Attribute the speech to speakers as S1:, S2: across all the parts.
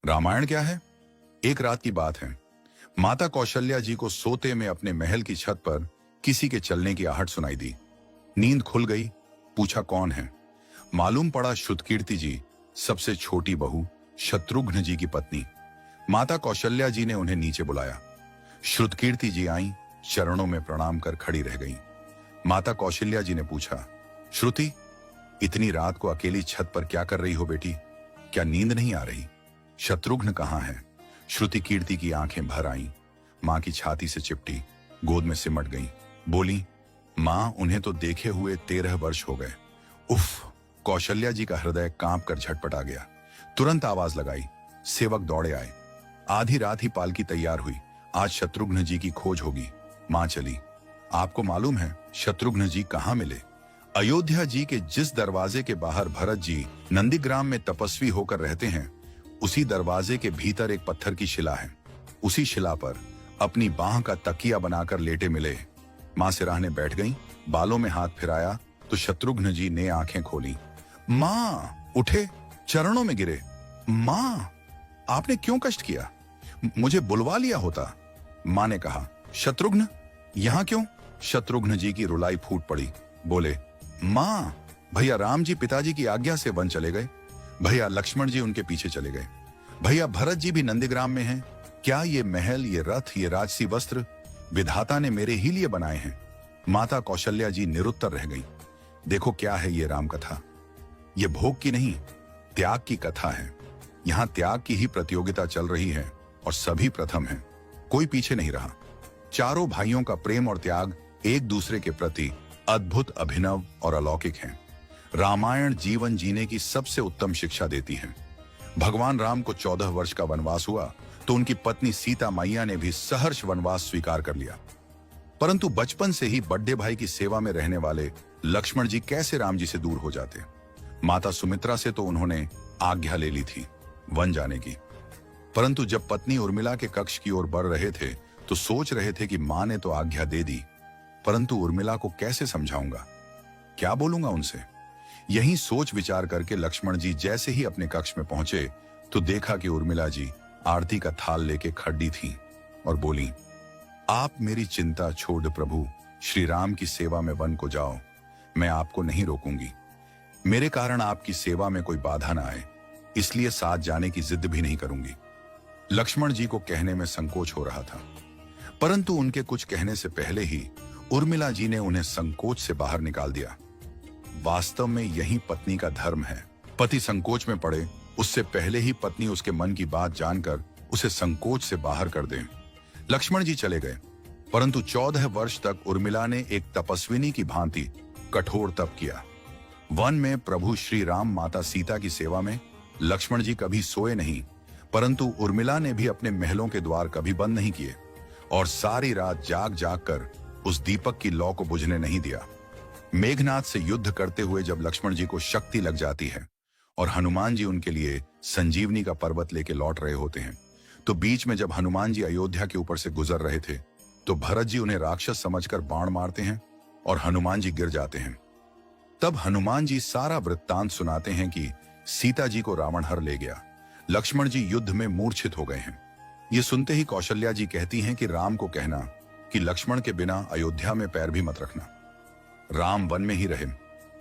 S1: रामायण क्या है? एक रात की बात है। माता कौशल्या जी को सोते में अपने महल की छत पर किसी के चलने की आहट सुनाई दी। नींद खुल गई। पूछा कौन है? मालूम पड़ा श्रुतकीर्ति जी, सबसे छोटी बहू, शत्रुघ्न जी की पत्नी। माता कौशल्या जी ने उन्हें नीचे बुलाया। श्रुतकीर्ति जी आईं, चरणों में प्रणाम कर खड़ी रह गईं। माता कौशल्या जी ने पूछा, श्रुति, इतनी रात को अकेली छत पर क्या कर रही हो बेटी? क्या नींद नहीं आ रही? शत्रुघ्न कहाँ है? श्रुति कीर्ति की आंखें भर आईं, मां की छाती से चिपटी, गोद में सिमट गईं। बोली, मां, उन्हें तो देखे हुए 13 वर्ष हो गए। उफ! कौशल्या जी का हृदय कांप कर झटपटा गया। तुरंत आवाज लगाई। सेवक दौड़े आए। आधी रात ही पालकी तैयार हुई। आज शत्रुघ्न जी की खोज होगी। मां चली। आपको मालूम है शत्रुघ्न जी कहाँ मिले? अयोध्या जी के जिस दरवाजे के बाहर भरत जी नंदीग्राम में तपस्वी होकर रहते हैं, उसी दरवाजे के भीतर एक पत्थर की शिला है। उसी शिला पर अपनी बाह का तकिया बनाकर लेटे मिले। मां सिराहने बैठ गईं, बालों में हाथ फिराया तो शत्रुघ्न जी ने आंखें खोली। मां! उठे, चरणों में गिरे। मां, आपने क्यों कष्ट किया? मुझे बुलवा लिया होता। मां ने कहा, शत्रुघ्न यहां क्यों? शत्रुघ्न जी की रुलाई फूट पड़ी। बोले, मां, भैया राम जी पिताजी की आज्ञा से वन चले गए। भैया लक्ष्मण जी उनके पीछे चले गए। भैया भरत जी भी नंदीग्राम में हैं। क्या ये महल, ये रथ, ये राजसी वस्त्र विधाता ने मेरे ही लिए बनाए हैं? माता कौशल्या जी निरुत्तर रह गई। देखो क्या है ये राम कथा। ये भोग की नहीं, त्याग की कथा है। यहां त्याग की ही प्रतियोगिता चल रही है और सभी प्रथम हैं। कोई पीछे नहीं रहा। चारों भाइयों का प्रेम और त्याग एक दूसरे के प्रति अद्भुत, अभिनव और अलौकिक है। रामायण जीवन जीने की सबसे उत्तम शिक्षा देती है। भगवान राम को 14 वर्ष का वनवास हुआ तो उनकी पत्नी सीता मैया ने भी सहर्ष वनवास स्वीकार कर लिया। परंतु बचपन से ही बड़े भाई की सेवा में रहने वाले लक्ष्मण जी कैसे राम जी से दूर हो जाते? माता सुमित्रा से तो उन्होंने आज्ञा ले ली थी वन जाने की, परंतु जब पत्नी उर्मिला के कक्ष की ओर बढ़ रहे थे तो सोच रहे थे कि मां ने तो आज्ञा दे दी, परंतु उर्मिला को कैसे समझाऊंगा, क्या बोलूंगा उनसे? यही सोच विचार करके लक्ष्मण जी जैसे ही अपने कक्ष में पहुंचे तो देखा कि उर्मिला जी आरती का थाल लेके खड़ी थी और बोली, आप मेरी चिंता छोड़ प्रभु, श्री राम की सेवा में वन को जाओ। मैं आपको नहीं रोकूंगी। मेरे कारण आपकी सेवा में कोई बाधा ना आए, इसलिए साथ जाने की जिद भी नहीं करूंगी। लक्ष्मण जी को कहने में संकोच हो रहा था, परंतु उनके कुछ कहने से पहले ही उर्मिला जी ने उन्हें संकोच से बाहर निकाल दिया। वास्तव में यही पत्नी का धर्म है। पति संकोच में पड़े उससे पहले ही पत्नी उसके मन की बात जानकर उसे संकोच से बाहर कर दे। लक्ष्मण जी चले गए, परंतु 14 वर्ष तक उर्मिला ने एक तपस्विनी की भांति कठोर तप किया। वन में प्रभु श्री राम माता सीता की सेवा में लक्ष्मण जी कभी सोए नहीं, परंतु उर्मिला ने भी अपने महलों के द्वार कभी बंद नहीं किए और सारी रात जाग जाग कर उस दीपक की लौ को बुझने नहीं दिया। मेघनाथ से युद्ध करते हुए जब लक्ष्मण जी को शक्ति लग जाती है और हनुमान जी उनके लिए संजीवनी का पर्वत लेके लौट रहे होते हैं, तो बीच में जब हनुमान जी अयोध्या के ऊपर से गुजर रहे थे तो भरत जी उन्हें राक्षस समझकर बाण मारते हैं और हनुमान जी गिर जाते हैं। तब हनुमान जी सारा वृत्तांत सुनाते हैं कि सीता जी को रावण हर ले गया, लक्ष्मण जी युद्ध में मूर्छित हो गए हैं। ये सुनते ही कौशल्या जी कहती हैं कि राम को कहना कि लक्ष्मण के बिना अयोध्या में पैर भी मत रखना, राम वन में ही रहे।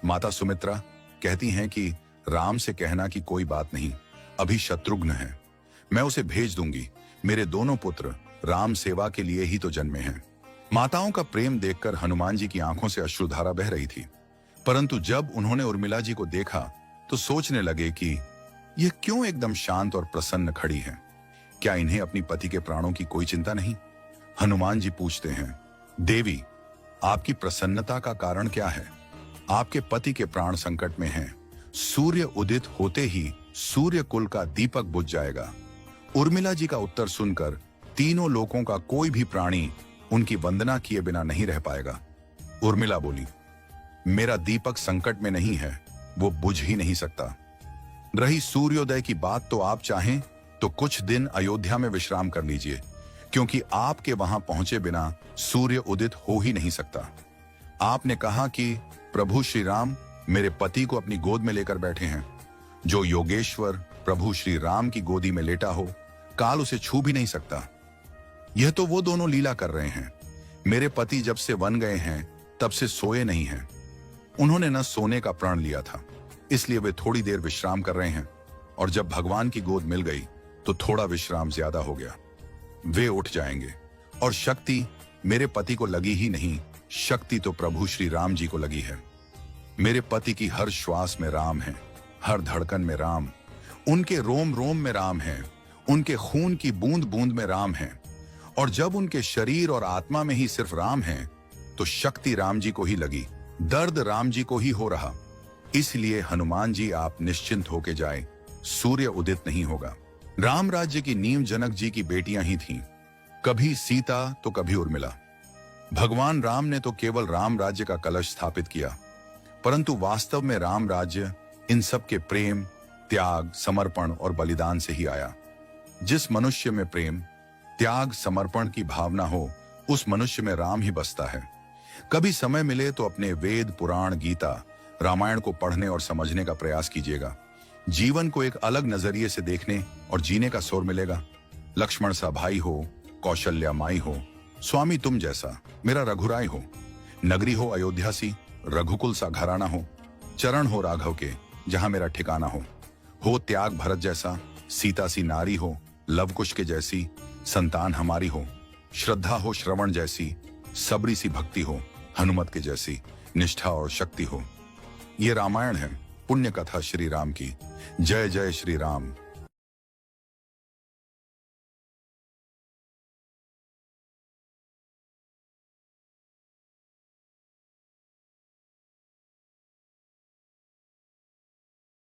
S1: माता सुमित्रा कहती हैं कि राम से कहना कि कोई बात नहीं, अभी शत्रुघ्न है, मैं उसे भेज दूंगी। मेरे दोनों पुत्र राम सेवा के लिए ही तो जन्मे हैं। माताओं का प्रेम देखकर हनुमान जी की आंखों से अश्रुधारा बह रही थी, परंतु जब उन्होंने उर्मिला जी को देखा तो सोचने लगे कि यह क्यों एकदम शांत और प्रसन्न खड़ी है। क्या इन्हें अपनी पति के प्राणों की कोई चिंता नहीं? हनुमान जी पूछते हैं, देवी, आपकी प्रसन्नता का कारण क्या है? आपके पति के प्राण संकट में हैं। सूर्य उदित होते ही सूर्य कुल का दीपक बुझ जाएगा। उर्मिला जी का उत्तर सुनकर तीनों लोकों का कोई भी प्राणी उनकी वंदना किए बिना नहीं रह पाएगा। उर्मिला बोली, मेरा दीपक संकट में नहीं है, वो बुझ ही नहीं सकता। रही सूर्योदय की बात, तो आप चाहें तो कुछ दिन अयोध्या में विश्राम कर लीजिए, क्योंकि आपके वहां पहुंचे बिना सूर्य उदित हो ही नहीं सकता। आपने कहा कि प्रभु श्री राम मेरे पति को अपनी गोद में लेकर बैठे हैं। जो योगेश्वर प्रभु श्री राम की गोदी में लेटा हो, काल उसे छू भी नहीं सकता। यह तो वो दोनों लीला कर रहे हैं। मेरे पति जब से वन गए हैं तब से सोए नहीं हैं। उन्होंने न सोने का प्रण लिया था, इसलिए वे थोड़ी देर विश्राम कर रहे हैं, और जब भगवान की गोद मिल गई तो थोड़ा विश्राम ज्यादा हो गया। वे उठ जाएंगे। और शक्ति मेरे पति को लगी ही नहीं, शक्ति तो प्रभु श्री राम जी को लगी है। मेरे पति की हर श्वास में राम है, हर धड़कन में राम, उनके रोम रोम में राम है, उनके खून की बूंद बूंद में राम है। और जब उनके शरीर और आत्मा में ही सिर्फ राम है तो शक्ति राम जी को ही लगी, दर्द राम जी को ही हो रहा। इसलिए हनुमान जी आप निश्चिंत होके जाए, सूर्य उदित नहीं होगा। राम राज्य की नींव जनक जी की बेटियां ही थीं, कभी सीता तो कभी उर्मिला। भगवान राम ने तो केवल राम राज्य का कलश स्थापित किया, परंतु वास्तव में राम राज्य इन सब के प्रेम, त्याग, समर्पण और बलिदान से ही आया। जिस मनुष्य में प्रेम, त्याग, समर्पण की भावना हो, उस मनुष्य में राम ही बसता है। कभी समय मिले तो अपने वेद, पुराण, गीता, रामायण को पढ़ने और समझने का प्रयास कीजिएगा। जीवन को एक अलग नजरिए से देखने और जीने का सुर मिलेगा। लक्ष्मण सा भाई हो, कौशल्या माई हो, स्वामी तुम जैसा मेरा रघुराय हो, नगरी हो अयोध्या सी, रघुकुल सा घराना हो, चरण हो राघव के जहां मेरा ठिकाना हो त्याग भरत जैसा, सीता सी नारी हो, लवकुश के जैसी संतान हमारी हो, श्रद्धा हो श्रवण जैसी, सबरी सी भक्ति हो, हनुमत के जैसी निष्ठा और शक्ति हो। ये रामायण है, पुण्य कथा श्री राम की। जय जय श्री राम।